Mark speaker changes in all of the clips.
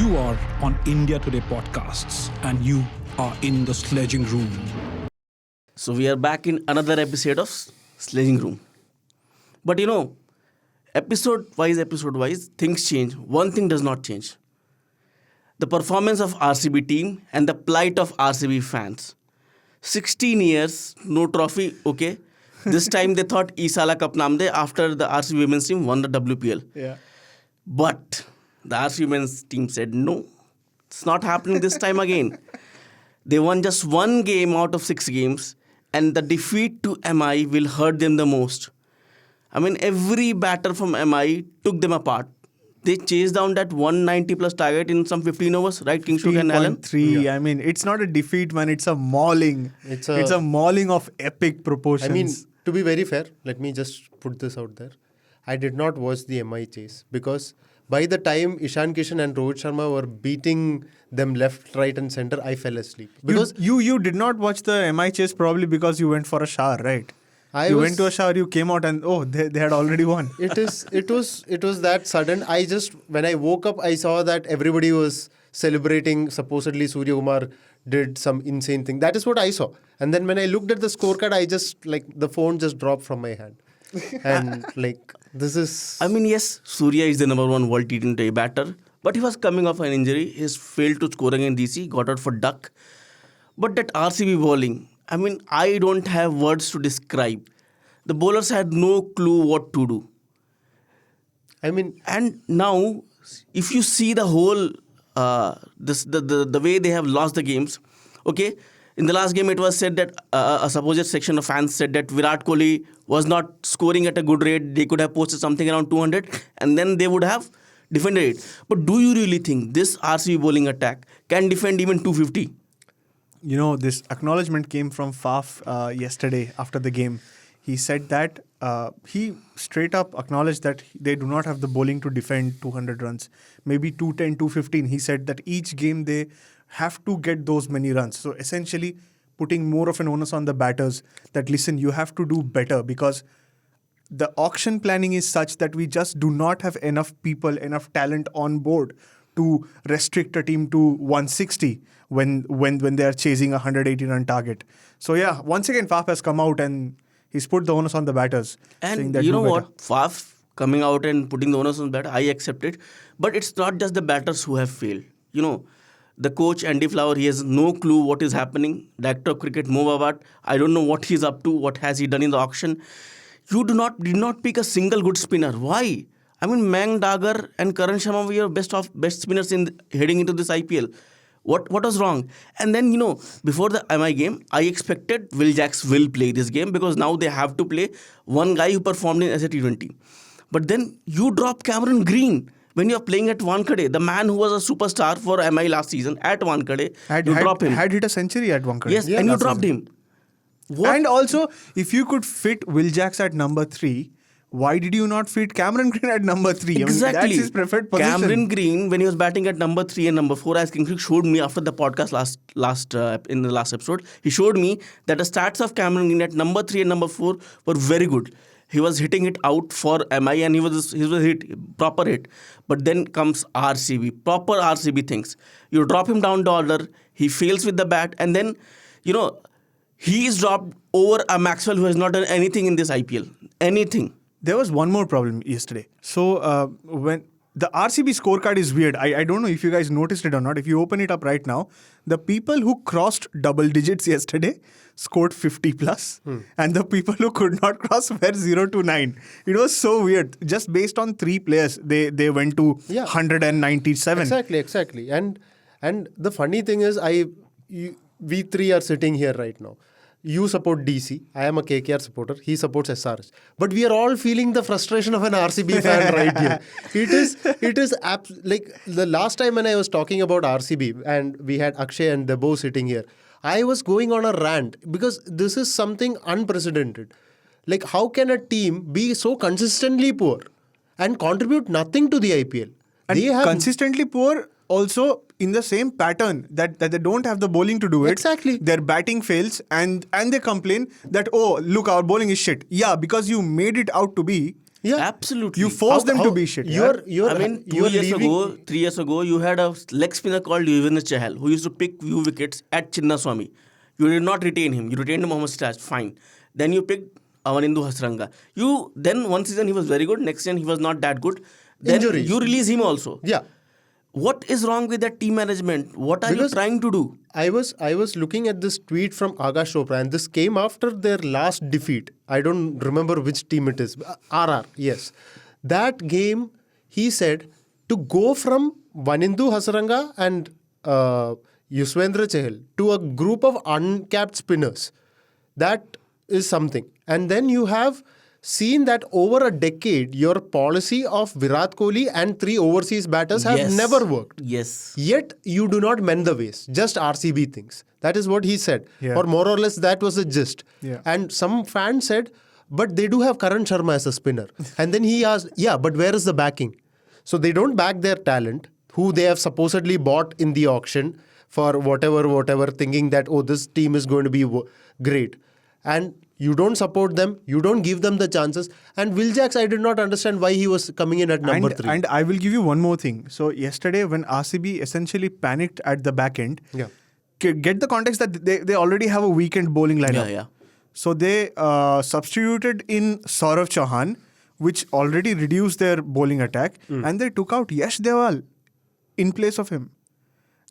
Speaker 1: You are on India Today podcasts and you are in the sledging room.
Speaker 2: So we are back in another episode of Sledging Room. But episode wise, things change. One thing does not change. The performance of RCB team and the plight of RCB fans. 16 years, no trophy, okay. This time they thought Isala Cup namde after the RCB women's team won the WPL.
Speaker 3: Yeah.
Speaker 2: But the RCB women's team said no, it's not happening this time again. They won just one game out of 6 games, and the defeat to MI will hurt them the most. I mean, every batter from MI took them apart. They chased down that 190 plus target in some 15 overs, right, Kingstoke and Allen?
Speaker 3: 3. I mean, it's not a defeat, man. It's a mauling. It's a mauling of epic proportions.
Speaker 4: I mean, to be very fair, let me just put this out there. I did not watch the MI chase because by the time Ishan Kishan and Rohit Sharma were beating them left, right and center, I fell asleep. Because
Speaker 3: you did not watch the MI chase probably because you went for a shower, right? You went to a shower, you came out and they had already won.
Speaker 4: It was that sudden. When I woke up, I saw that everybody was celebrating. Supposedly Surya Kumar did some insane thing. That is what I saw. And then when I looked at the scorecard, the phone just dropped from my hand. And this is...
Speaker 2: I mean, yes, Surya is the number 1 world T20 batter, but he was coming off an injury. He's failed to score against DC, got out for duck. But that RCB bowling, I mean, I don't have words to describe. The bowlers had no clue what to do.
Speaker 4: I mean...
Speaker 2: And now, if you see the whole, the way they have lost the games, okay, in the last game it was said that a supposed section of fans said that Virat Kohli was not scoring at a good rate. They could have posted something around 200 and then they would have defended it. But do you really think this RCB bowling attack can defend even 250?
Speaker 3: This acknowledgement came from Faf yesterday after the game. He said that he straight up acknowledged that they do not have the bowling to defend 200 runs. Maybe 210, 215. He said that each game they have to get those many runs. So essentially putting more of an onus on the batters that, listen, you have to do better because the auction planning is such that we just do not have enough people, enough talent on board to restrict a team to 160 when they are chasing a 180 run target. So yeah, once again Faf has come out and he's put the onus on the batters.
Speaker 2: And you know what? Faf coming out and putting the onus on the batter, I accept it. But it's not just the batters who have failed. The coach, Andy Flower, he has no clue what is happening. Director of Cricket, Mo Babat, I don't know what he's up to, what has he done in the auction. You did not pick a single good spinner. Why? I mean, Mang Dagar and Karan Sharma were your best spinners heading into this IPL. What was wrong? And then, before the MI game, I expected Will Jacks will play this game because now they have to play one guy who performed in SAT20. But then you drop Cameron Green when you're playing at Wankhede, the man who was a superstar for MI last season at Wankhede. You drop him.
Speaker 3: Had hit a century at Wankhede.
Speaker 2: Yes, and you dropped him.
Speaker 3: What? And also, if you could fit Will Jacks at number 3, why did you not fit Cameron Green at number 3?
Speaker 2: Exactly.
Speaker 3: I mean, that's his preferred position.
Speaker 2: Cameron Green, when he was batting at number 3 and number 4, as Kingsley showed me after the podcast in the last episode, he showed me that the stats of Cameron Green at number 3 and number 4 were very good. He was hitting it out for MI and he was proper hit. But then comes RCB, proper RCB things. You drop him down the order, he fails with the bat, and then, he is dropped over a Maxwell who has not done anything in this IPL. Anything.
Speaker 3: There was one more problem yesterday. So when the RCB scorecard is weird. I don't know if you guys noticed it or not. If you open it up right now, the people who crossed double digits yesterday scored 50 plus. And the people who could not cross were 0 to 9. It was so weird. Just based on 3 players, they went to 197.
Speaker 4: Exactly. And the funny thing is, we 3 are sitting here right now. You support DC. I am a KKR supporter. He supports SRH. But we are all feeling the frustration of an RCB fan right here. It is like the last time when I was talking about RCB and we had Akshay and Debo sitting here, I was going on a rant because this is something unprecedented. Like, how can a team be so consistently poor and contribute nothing to the IPL?
Speaker 3: And consistently poor also in the same pattern that they don't have the bowling to do it.
Speaker 4: Exactly.
Speaker 3: Their batting fails and they complain that, oh, look, our bowling is shit. Yeah, because you made it out to be
Speaker 4: Yeah.
Speaker 2: Absolutely.
Speaker 3: You force them to be shit.
Speaker 4: You're
Speaker 2: 3 years ago, you had a leg spinner called Yuzvendra Chahal who used to pick few wickets at Chinnaswamy. You did not retain him. You retained Mohammad Siraj. Fine. Then you picked Avanindu Hasranga. Then one season he was very good. Next season he was not that good. Then
Speaker 4: Injuries.
Speaker 2: you release him also.
Speaker 4: Yeah.
Speaker 2: What is wrong with that team management? What are you
Speaker 4: Because
Speaker 2: trying to do?
Speaker 4: I was looking at this tweet from Akash Chopra, and this came after their last defeat. I don't remember which team it is. RR, yes. That game, he said, to go from Vanindu Hasaranga and Yuzvendra Chahal to a group of uncapped spinners, that is something. And then you have seen that over a decade, your policy of Virat Kohli and 3 overseas batters have
Speaker 2: Yes.
Speaker 4: never worked.
Speaker 2: Yes.
Speaker 4: Yet you do not mend the ways, just RCB things. That is what he said.
Speaker 3: Yeah.
Speaker 4: Or more or less that was the gist.
Speaker 3: Yeah.
Speaker 4: And some fans said, but they do have Karan Sharma as a spinner. And then he asked, yeah, but where is the backing? So they don't back their talent, who they have supposedly bought in the auction for whatever, thinking that, oh, this team is going to be great. And you don't support them, you don't give them the chances. And Will Jacks, I did not understand why he was coming in at number 3.
Speaker 3: And I will give you one more thing. So yesterday when RCB essentially panicked at the back end,
Speaker 4: Yeah.
Speaker 3: get the context that they already have a weekend bowling lineup.
Speaker 2: Yeah.
Speaker 3: So they substituted in Saurav Chauhan, which already reduced their bowling attack, and they took out Yash Dewal in place of him.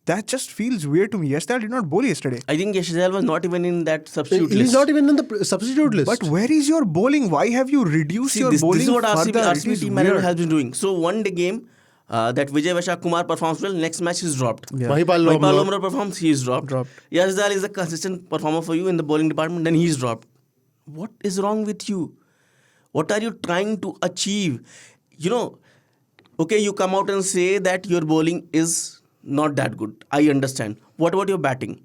Speaker 3: That just feels weird to me. Yash Dewal did not bowl yesterday.
Speaker 2: I think Yash Dewal was not even in that substitute
Speaker 4: He's
Speaker 2: list.
Speaker 4: not even in the substitute list.
Speaker 3: But where is your bowling? Why have you reduced your
Speaker 2: this
Speaker 3: bowling
Speaker 2: is what
Speaker 3: further? It
Speaker 2: RCB
Speaker 3: is
Speaker 2: team manager
Speaker 3: weird.
Speaker 2: has been doing. So one day game that Vijay Vaishak Kumar performs well, next match is dropped.
Speaker 3: Yeah.
Speaker 4: Mahipal Lomro.
Speaker 2: Performs, he is dropped. Yash Dewal is a consistent performer for you in the bowling department, then he is dropped. What is wrong with you? What are you trying to achieve? Okay, you come out and say that your bowling is not that good. I understand. What about your batting?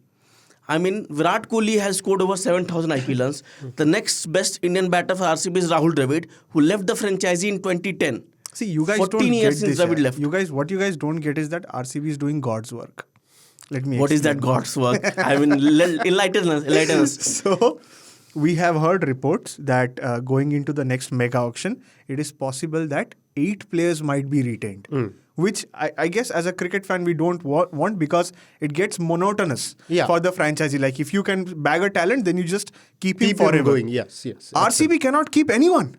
Speaker 2: I mean, Virat Kohli has scored over 7,000 IPL runs. The next best Indian batter for RCB is Rahul Dravid, who left the franchisee in 2010.
Speaker 3: See, you guys
Speaker 2: 14
Speaker 3: don't
Speaker 2: years
Speaker 3: get
Speaker 2: since
Speaker 3: this.
Speaker 2: Dravid left.
Speaker 3: What you guys don't get is that RCB is doing God's work. Let me
Speaker 2: What is
Speaker 3: explain.
Speaker 2: that God's work? I mean, enlighten us.
Speaker 3: So, we have heard reports that going into the next mega auction, it is possible that 8 players might be retained. Which I guess as a cricket fan we don't want because it gets monotonous for the franchisee. Like if you can bag a talent, then you just keep him forever.
Speaker 4: Going. Yes.
Speaker 3: RCB cannot keep anyone.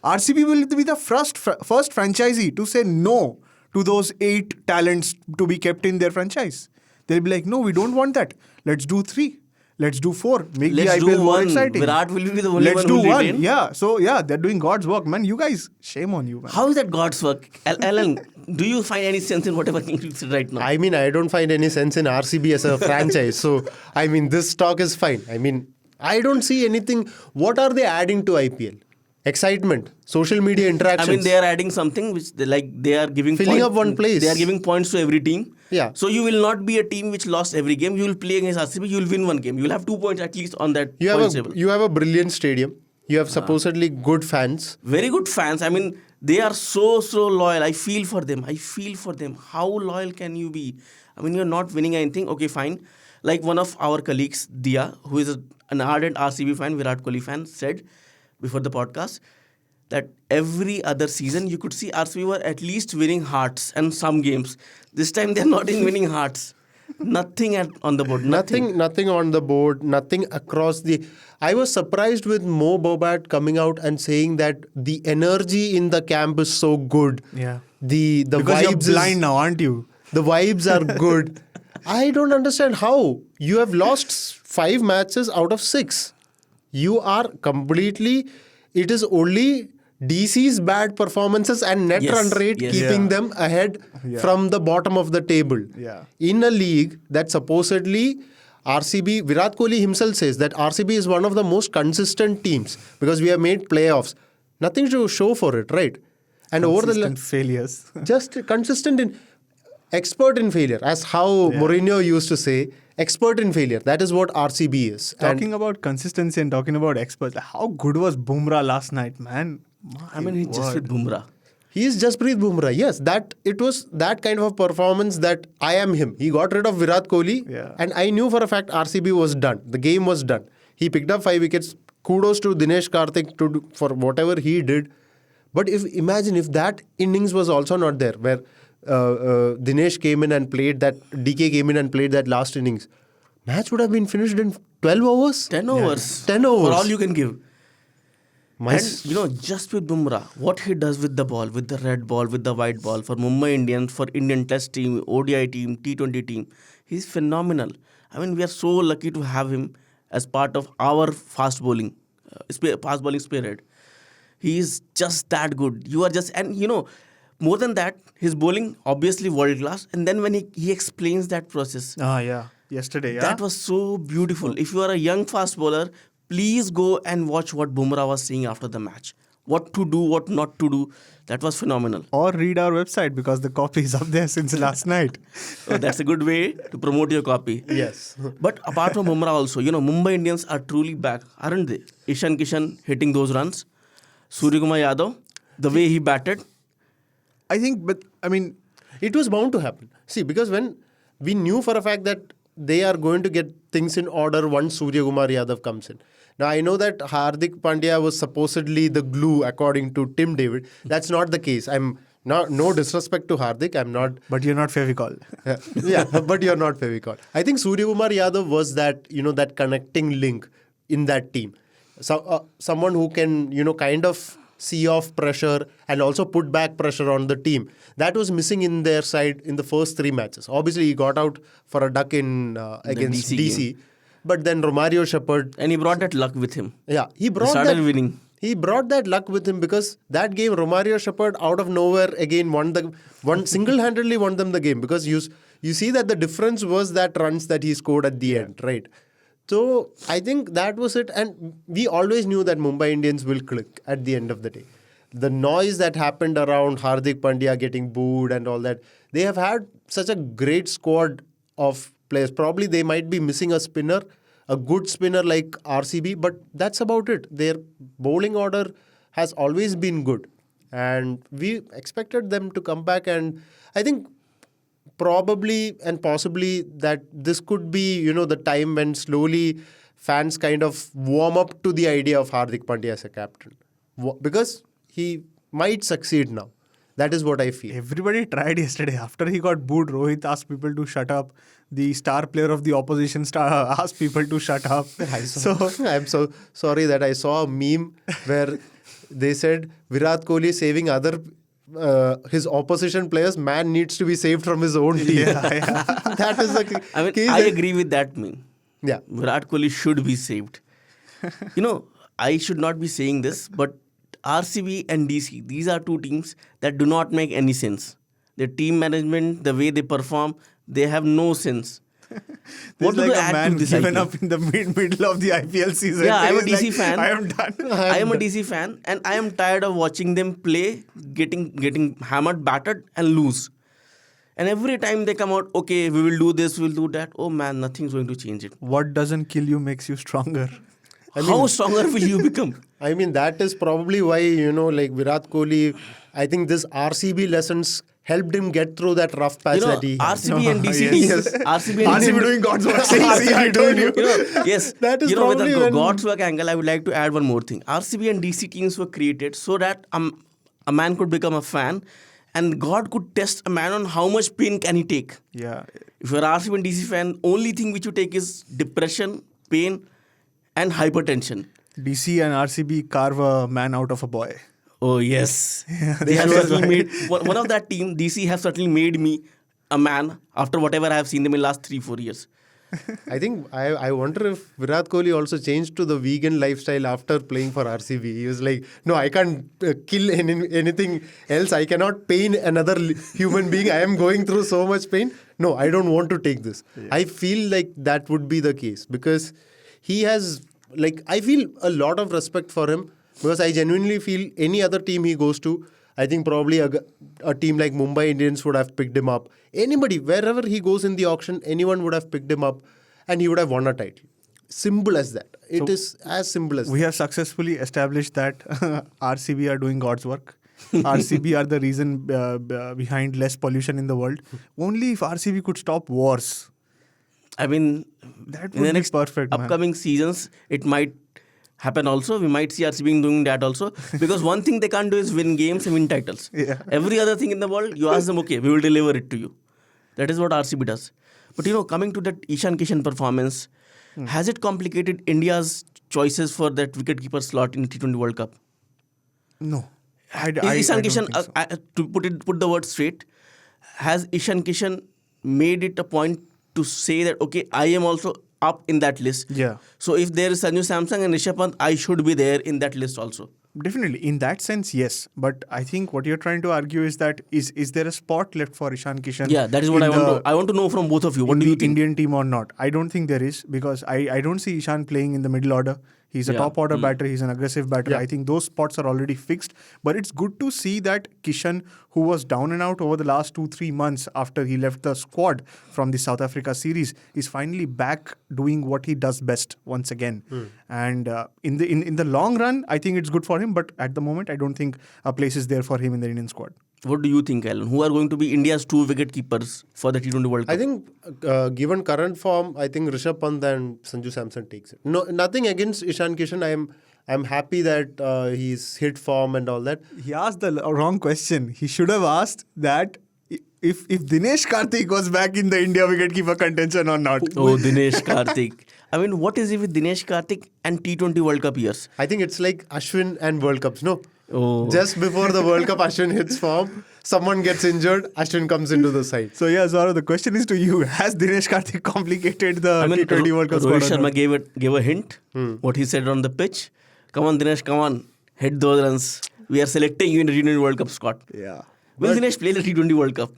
Speaker 3: RCB will be the first franchisee to say no to those 8 talents to be kept in their franchise. They'll be like, no, we don't want that. Let's do 3. Let's do 4. Make
Speaker 2: Let's
Speaker 3: the
Speaker 2: do
Speaker 3: IPL more
Speaker 2: one.
Speaker 3: exciting.
Speaker 2: Virat will be the only
Speaker 3: Let's
Speaker 2: one
Speaker 3: do
Speaker 2: who will
Speaker 3: one.
Speaker 2: retain.
Speaker 3: Yeah. So they're doing God's work, man. You guys, shame on you, man.
Speaker 2: How is that God's work? Alan, do you find any sense in whatever you said right now?
Speaker 4: I mean, I don't find any sense in RCB as a franchise. So, I mean, this talk is fine. I mean, I don't see anything. What are they adding to IPL? Excitement, social media interactions.
Speaker 2: I mean, they are adding something which they are giving
Speaker 4: Filling up one place.
Speaker 2: They are giving points to every team.
Speaker 4: Yeah.
Speaker 2: So you will not be a team which lost every game. You will play against RCB. You will win one game. You will have 2 points at least on that points table.
Speaker 4: You have a brilliant stadium. You have supposedly good fans.
Speaker 2: Very good fans. I mean, they are so loyal. I feel for them. How loyal can you be? I mean, you're not winning anything. Okay, fine. Like one of our colleagues, Dia, who is an ardent RCB fan, Virat Kohli fan, said before the podcast that every other season you could see RCB were at least winning hearts and some games. This time they're not in winning hearts. Nothing on the board.
Speaker 4: Nothing on the board. Nothing across the. I was surprised with Mo Bobat coming out and saying that the energy in the camp is so good.
Speaker 3: Yeah.
Speaker 4: The
Speaker 3: Because
Speaker 4: vibes
Speaker 3: you're blind now, aren't you?
Speaker 4: The vibes are good. I don't understand how you have lost 5 matches out of 6. You are completely. It is only DC's bad performances and net run rate keeping them ahead from the bottom of the table.
Speaker 3: Yeah.
Speaker 4: In a league that supposedly RCB, Virat Kohli himself says that RCB is one of the most consistent teams because we have made playoffs. Nothing to show for it, right? And
Speaker 3: Consistent failures.
Speaker 4: just consistent in expert in failure, as how Mourinho used to say, expert in failure. That is what RCB is.
Speaker 3: Talking about consistency and talking about experts, how good was Bumrah last night, man?
Speaker 2: I mean, he's just with Bumrah.
Speaker 4: He is Jasprit Bumrah. Yes, that it was that kind of a performance that I am him. He got rid of Virat Kohli, and I knew for a fact RCB was done. The game was done. He picked up 5 wickets. Kudos to Dinesh Karthik for whatever he did. But imagine if that innings was also not there, where Dinesh came in and played that, DK came in and played that last innings, match would have been finished in 12 overs.
Speaker 2: 10 overs.
Speaker 4: 10 overs.
Speaker 2: For all you can give.
Speaker 4: My
Speaker 2: And just with Bumrah, what he does with the ball, with the red ball, with the white ball, for Mumbai Indians, for Indian Test team, ODI team, T20 team, he's phenomenal. I mean, we are so lucky to have him as part of our fast bowling spirit. He is just that good. You are just, and more than that, his bowling obviously world class. And then when he explains that process,
Speaker 3: Yeah. Yesterday,
Speaker 2: that was so beautiful. If you are a young fast bowler, please go and watch what Bumrah was saying after the match. What to do, what not to do. That was phenomenal.
Speaker 3: Or read our website because the copy is up there since last night.
Speaker 2: So that's a good way to promote your copy.
Speaker 4: Yes.
Speaker 2: But apart from Bumrah also, Mumbai Indians are truly back, aren't they? Ishan Kishan hitting those runs. Suryakumar Yadav, the way he batted.
Speaker 3: I think, but I mean,
Speaker 4: It was bound to happen. See, because when we knew for a fact that they are going to get things in order once Suryakumar Yadav comes in. Now, I know that Hardik Pandya was supposedly the glue according to Tim David. That's not the case. I'm not, no disrespect to Hardik. I'm not.
Speaker 3: but you're not Fevicol.
Speaker 4: Yeah, but you're not Fevicol. I think Suryakumar Yadav was that, that connecting link in that team. So, someone who can, kind of see off pressure and also put back pressure on the team. That was missing in their side in the first 3 matches. Obviously, he got out for a duck in against DC. But then Romario Shepherd.
Speaker 2: And he brought that luck with him.
Speaker 4: Yeah, he
Speaker 2: started winning.
Speaker 4: He brought that luck with him because that game, Romario Shepherd out of nowhere again single-handedly won them the game, because you see that the difference was that runs that he scored at the end, right? So I think that was it, and we always knew that Mumbai Indians will click at the end of the day. The noise that happened around Hardik Pandya getting booed and all that, they have had such a great squad of players. Probably they might be missing a spinner, a good spinner like RCB, but that's about it. Their bowling order has always been good, and we expected them to come back, and I think probably and possibly that this could be, the time when slowly fans kind of warm up to the idea of Hardik Pandya as a captain. Because he might succeed now. That is what I feel.
Speaker 3: Everybody tried yesterday. After he got booed, Rohit asked people to shut up. The star player of the opposition asked people to shut up.
Speaker 4: I'm so sorry that I saw a meme where they said Virat Kohli saving his opposition players, man needs to be saved from his own team.
Speaker 3: Yeah.
Speaker 4: That is the case.
Speaker 2: I agree with that meme.
Speaker 4: Yeah.
Speaker 2: Virat Kohli should be saved. I should not be saying this, but RCB and DC, these are two teams that do not make any sense. Their team management, the way they perform, they have no sense.
Speaker 3: There's like
Speaker 2: do
Speaker 3: a
Speaker 2: I add
Speaker 3: man
Speaker 2: to this
Speaker 3: given
Speaker 2: IPL?
Speaker 3: up in the middle of the IPL season.
Speaker 2: Yeah, I'm a
Speaker 3: He's
Speaker 2: DC
Speaker 3: like,
Speaker 2: fan.
Speaker 3: I am done.
Speaker 2: I am a DC fan, and I am tired of watching them play, getting hammered, battered, and lose. And every time they come out, okay, we will do this, we will do that. Oh man, nothing's going to change it.
Speaker 3: What doesn't kill you makes you stronger.
Speaker 2: How stronger will you become?
Speaker 4: I mean, that is probably why, like Virat Kohli, I think this RCB lessons helped him get through that rough patch that he had.
Speaker 2: RCB and DC
Speaker 3: Yes.
Speaker 2: teams. RCB and
Speaker 3: RCB doing God's work. See, I told you.
Speaker 2: Yes.
Speaker 4: That is
Speaker 2: with
Speaker 4: probably
Speaker 2: the
Speaker 4: when-
Speaker 2: God's work angle, I would like to add one more thing. RCB and DC teams were created so that a man could become a fan, and God could test a man on how much pain can he take.
Speaker 3: Yeah.
Speaker 2: If you're an RCB and DC fan, only thing which you take is depression, pain, and hypertension.
Speaker 3: DC and RCB carve a man out of a boy.
Speaker 2: Oh yes, they have certainly made one of that team. DC have certainly made me a man after whatever I have seen them in the last 3-4 years.
Speaker 4: I think I wonder if Virat Kohli also changed to the vegan lifestyle after playing for RCB. He was like, no, I can't kill anything else. I cannot pain another human being. I am going through so much pain. No, I don't want to take this. Yeah. I feel like that would be the case because he has, I feel a lot of respect for him because I genuinely feel any other team he goes to, I think probably a team like Mumbai Indians would have picked him up. Anybody, wherever he goes in the auction, anyone would have picked him up and he would have won a title. Simple as that. It is as simple as that.
Speaker 3: We have successfully established that RCB are doing God's work. RCB are the reason behind less pollution in the world. Only if RCB could stop wars.
Speaker 2: I mean,
Speaker 3: That
Speaker 2: in the
Speaker 3: would be
Speaker 2: next
Speaker 3: perfect, man.
Speaker 2: upcoming seasons, it might happen also. We might see RCB doing that also. Because one thing they can't do is win games and win titles.
Speaker 3: Yeah.
Speaker 2: Every other thing in the world, you ask them, okay, we will deliver it to you. That is what RCB does. But coming to that Ishan Kishan performance, has it complicated India's choices for that wicketkeeper slot in T20 World Cup?
Speaker 3: No.
Speaker 2: Is Ishan
Speaker 3: don't
Speaker 2: Kishan,
Speaker 3: think so.
Speaker 2: to put the word straight, has Ishan Kishan made it a point to say that, okay, I am also up in that list.
Speaker 3: Yeah.
Speaker 2: So if there is Sanju Samson and Rishabh Pant, I should be there in that list also.
Speaker 3: Definitely. In that sense, yes. But I think what you're trying to argue is that is there a spot left for Ishan Kishan?
Speaker 2: Yeah, that is what I want to know from both of you. What
Speaker 3: in
Speaker 2: do you
Speaker 3: the
Speaker 2: think?
Speaker 3: Indian team or not? I don't think there is, because I don't see Ishan playing in the middle order. He's a
Speaker 2: Yeah.
Speaker 3: top order batter. He's an aggressive batter.
Speaker 4: Yeah.
Speaker 3: I think those spots are already fixed. But it's good to see that Kishan, who was down and out over the last 2-3 months after he left the squad from the South Africa series, is finally back doing what he does best once again. And in the long run, I think it's good for him. But at the moment, I don't think a place is there for him in the Indian squad.
Speaker 2: What do you think, Alan? Who are going to be India's 2 wicket keepers for the T20 World Cup?
Speaker 4: I think given current form, I think Rishabh Pant and Sanju Samson takes it. No, nothing against Ishan Kishan. I'm happy that he's hit form and all that.
Speaker 3: He asked the wrong question. He should have asked that if Dinesh Karthik was back in the India wicketkeeper contention or not.
Speaker 2: Oh, Dinesh Karthik. I mean, what is it with Dinesh Karthik and T20 World Cup years?
Speaker 4: I think it's like Ashwin and World Cups. No,
Speaker 2: Oh.
Speaker 4: just before the World Cup, Ashwin hits form. Someone gets injured. Ashwin comes into the side.
Speaker 3: So yeah, Zara, the question is to you: has Dinesh Karthik complicated the T20 World Cup
Speaker 2: Rohit
Speaker 3: squad or
Speaker 2: Sharma
Speaker 3: not?
Speaker 2: gave a hint. What he said on the pitch. Come on, Dinesh, come on. Hit those runs. We are selecting you in the T20 World Cup squad.
Speaker 3: Yeah.
Speaker 2: Will Dinesh play the T20 World Cup?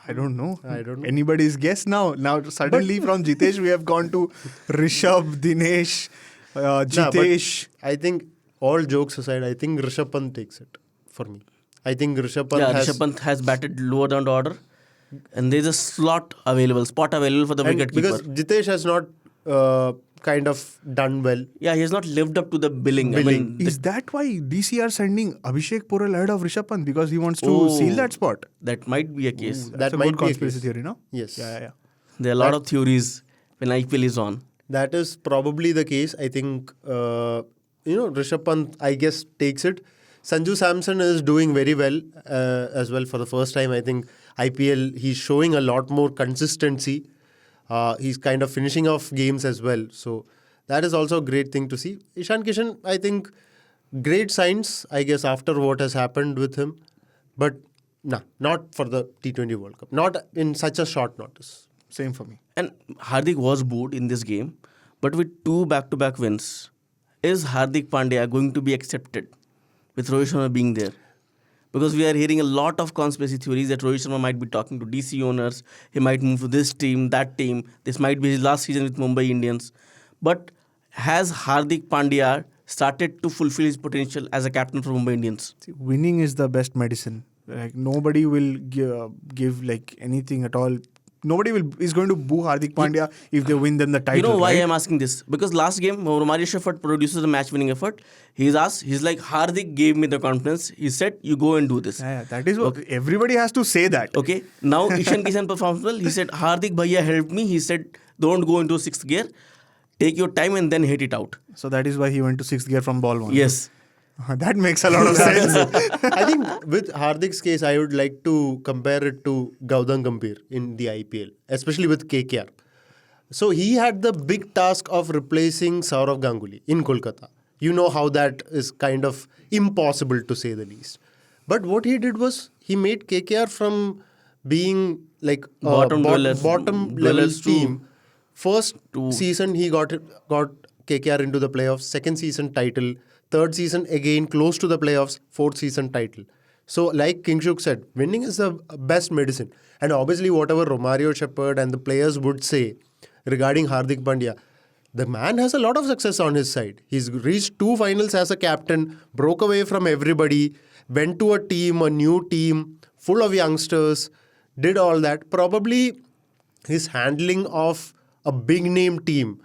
Speaker 3: I don't know.
Speaker 4: I don't know.
Speaker 3: Anybody's guess now. Now suddenly from Jitesh we have gone to Rishabh, Dinesh,
Speaker 4: Nah, but
Speaker 3: Jitesh.
Speaker 4: I think all jokes aside, I think Rishabh Pant takes it for me. I think Rishabh Pant
Speaker 2: Yeah,
Speaker 4: has...
Speaker 2: Rishabh Pant has batted lower down the order. And there's a spot available for the
Speaker 4: and
Speaker 2: wicket
Speaker 4: because
Speaker 2: keeper.
Speaker 4: Jitesh has not kind of done well.
Speaker 2: Yeah, he has not lived up to the billing. I mean,
Speaker 3: Is that why DC are sending Abhishek Porel ahead of Rishabh Pant, because he wants to
Speaker 2: Oh.
Speaker 3: seal that spot?
Speaker 2: that might be a case.
Speaker 4: That
Speaker 3: That's a
Speaker 4: might
Speaker 3: good
Speaker 4: be a
Speaker 3: conspiracy
Speaker 4: case.
Speaker 3: theory, no?
Speaker 4: Yes.
Speaker 3: Yeah.
Speaker 2: There are a lot of theories when IPL is on.
Speaker 4: That is probably the case. I think, Rishabh Pant, I guess, takes it. Sanju Samson is doing very well as well for the first time. I think IPL, he's showing a lot more consistency. He's kind of finishing off games as well. So that is also a great thing to see. Ishan Kishan, I think, great signs, I guess, after what has happened with him. But not for the T20 World Cup. Not in such a short notice.
Speaker 3: Same for me.
Speaker 2: And Hardik was booed in this game. But with 2 back-to-back wins, is Hardik Pandya going to be accepted with Rohit Sharma being there? Because we are hearing a lot of conspiracy theories that Rohit Sharma might be talking to DC owners. He might move to this team, that team. This might be his last season with Mumbai Indians. But has Hardik Pandya started to fulfill his potential as a captain for Mumbai Indians?
Speaker 3: See, winning is the best medicine. Like nobody will give like anything at all. Nobody is going to boo Hardik Pandya if they win them the title.
Speaker 2: You know why
Speaker 3: right?
Speaker 2: I'm asking this? Because last game, Romario Shepherd produces a match-winning effort. He's like, Hardik gave me the confidence. He said, you go and do this.
Speaker 3: Yeah, that is what everybody has to say that.
Speaker 2: Okay. Now, Ishan Kishan performs well. He said, Hardik Bhaiya helped me. He said, don't go into 6th gear. Take your time and then hit it out.
Speaker 3: So that is why he went to 6th gear from ball 1.
Speaker 2: Yes.
Speaker 3: That makes a lot of sense.
Speaker 4: I think with Hardik's case, I would like to compare it to Gautam Gambhir in the IPL, especially with KKR. So he had the big task of replacing Saurav Ganguly in Kolkata. You know how that is kind of impossible to say the least. But what he did was he made KKR from being like a
Speaker 2: Bottom
Speaker 4: bottom level
Speaker 2: dwellers to-
Speaker 4: team. First season he got KKR into the playoffs. Second season title. Third season again close to the playoffs. Fourth season title. So like Kingshuk said, winning is the best medicine. And obviously whatever Romario Shepherd and the players would say regarding Hardik Pandya, the man has a lot of success on his side. He's reached 2 finals as a captain, broke away from everybody, went to a new team, full of youngsters, did all that. Probably his handling of a big name team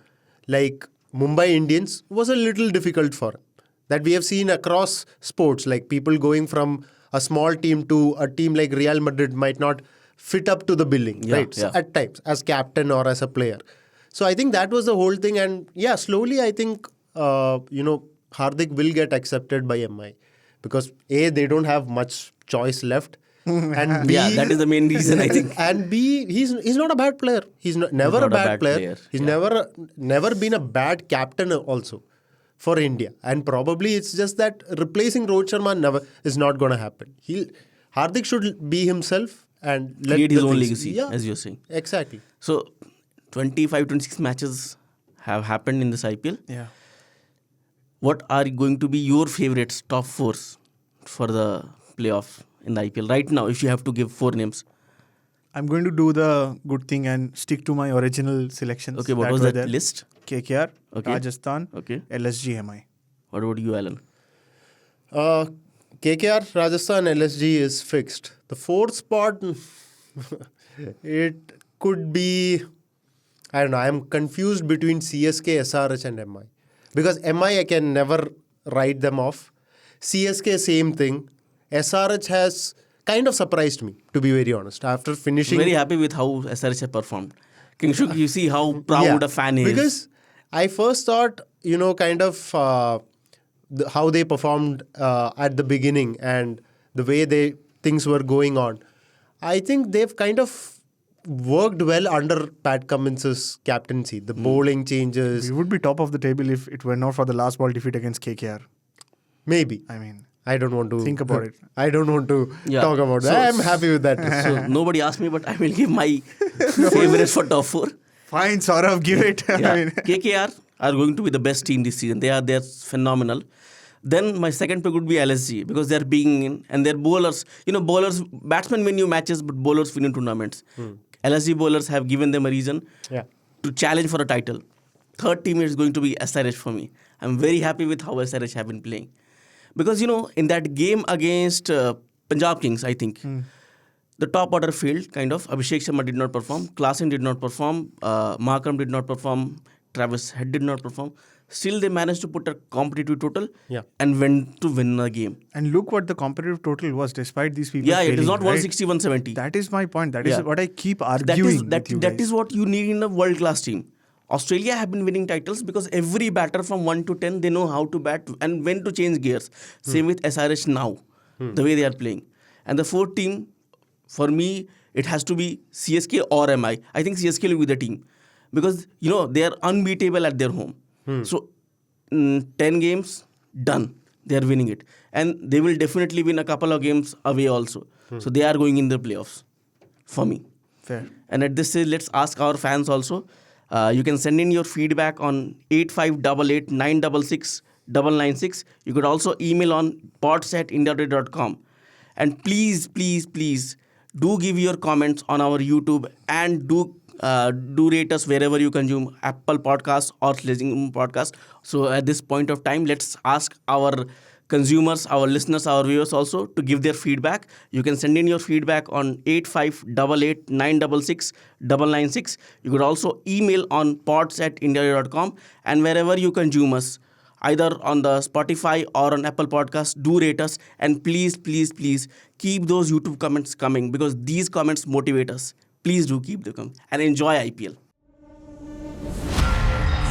Speaker 4: like Mumbai Indians was a little difficult for him. That we have seen across sports, like people going from a small team to a team like Real Madrid might not fit up to the billing, right? So at times, as captain or as a player. So I think that was the whole thing. And slowly I think, Hardik will get accepted by MI because A, they don't have much choice left, and B,
Speaker 2: Yeah, that is the main reason, I think.
Speaker 4: and B, he's not a bad player. He's never
Speaker 2: not
Speaker 4: a bad player. He's never been a bad captain also for India. And probably it's just that replacing Rohit Sharma is not going to happen. Hardik should be himself and
Speaker 2: Create his
Speaker 4: the
Speaker 2: own
Speaker 4: things-
Speaker 2: legacy,
Speaker 4: Yeah,
Speaker 2: as you're saying.
Speaker 4: exactly.
Speaker 2: So, 25, 26 matches have happened in this IPL.
Speaker 3: Yeah.
Speaker 2: What are going to be your favorites, top fours for the playoff in the IPL right now, if you have to give 4 names?
Speaker 3: I'm going to do the good thing and stick to my original selections.
Speaker 2: Okay, what was
Speaker 3: were
Speaker 2: that
Speaker 3: there.
Speaker 2: list?
Speaker 3: KKR,
Speaker 2: Okay.
Speaker 3: Rajasthan,
Speaker 2: Okay.
Speaker 3: LSG, MI.
Speaker 2: What about you, Alan?
Speaker 4: KKR, Rajasthan, LSG is fixed. The fourth spot, it could be, I don't know, I'm confused between CSK, SRH and MI. Because MI, I can never write them off. CSK, same thing. SRH has kind of surprised me, to be very honest. After finishing...
Speaker 2: Very happy with how SRH have performed. Kingshuk, you see how proud a fan is.
Speaker 4: Because I first thought, kind of how they performed at the beginning and the way things were going on. I think they've kind of worked well under Pat Cummins' captaincy. The bowling changes.
Speaker 3: We would be top of the table if it were not for the last ball defeat against KKR.
Speaker 4: Maybe.
Speaker 3: I mean,
Speaker 4: I don't want to...
Speaker 3: think about it.
Speaker 4: I don't want to
Speaker 2: Yeah.
Speaker 4: talk about
Speaker 2: So-
Speaker 4: that. I'm happy with that.
Speaker 2: So nobody asked me, but I will give my favorites for top 4.
Speaker 3: Fine, Saurav, give it.
Speaker 2: Yeah.
Speaker 3: I mean,
Speaker 2: KKR are going to be the best team this season. They're phenomenal. Then my second pick would be LSG because they're being in and their bowlers. Batsmen win you matches, but bowlers win in tournaments. LSG bowlers have given them a reason
Speaker 4: Yeah.
Speaker 2: to challenge for a title. Third team is going to be SRH for me. I'm very happy with how SRH have been playing. Because, in that game against Punjab Kings, I think, the top order failed, kind of. Abhishek Sharma did not perform. Klaasen did not perform. Markram did not perform. Travis Head did not perform. Still, they managed to put a competitive total
Speaker 4: Yeah.
Speaker 2: and went to win the game.
Speaker 3: and look what the competitive total was despite these people
Speaker 2: Yeah, it is
Speaker 3: failing,
Speaker 2: not
Speaker 3: right?
Speaker 2: 160, 170.
Speaker 3: That is my point. That is
Speaker 2: Yeah.
Speaker 3: what I keep
Speaker 2: That
Speaker 3: arguing
Speaker 2: is
Speaker 3: with you
Speaker 2: that
Speaker 3: guys.
Speaker 2: is what you need in a world class team. Australia have been winning titles because every batter from 1 to 10 they know how to bat and when to change gears. Same with SRH now, the way they are playing. And the fourth team, for me, it has to be CSK or MI. I think CSK will be the team because they are unbeatable at their home. So 10 games done, they are winning it, and they will definitely win a couple of games away also. So they are going in the playoffs for me.
Speaker 3: Fair.
Speaker 2: And at this stage, let's ask our fans also. You can send in your feedback on 8588 966 996. You could also email on pods@indiatoday.com. And please, please, please do give your comments on our YouTube and do rate us wherever you consume Apple Podcasts or Sledging Podcast. So at this point of time, let's ask our consumers, our listeners, our viewers also to give their feedback. You can send in your feedback on 8588 966 996. You could also email on pods@indiatoday.com, and wherever you consume us, either on the Spotify or on Apple Podcasts, do rate us, and please, please, please keep those YouTube comments coming because these comments motivate us. Please do keep them coming and enjoy IPL.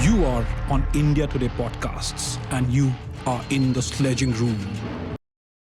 Speaker 1: You are on India Today Podcasts and you are in the sledging room.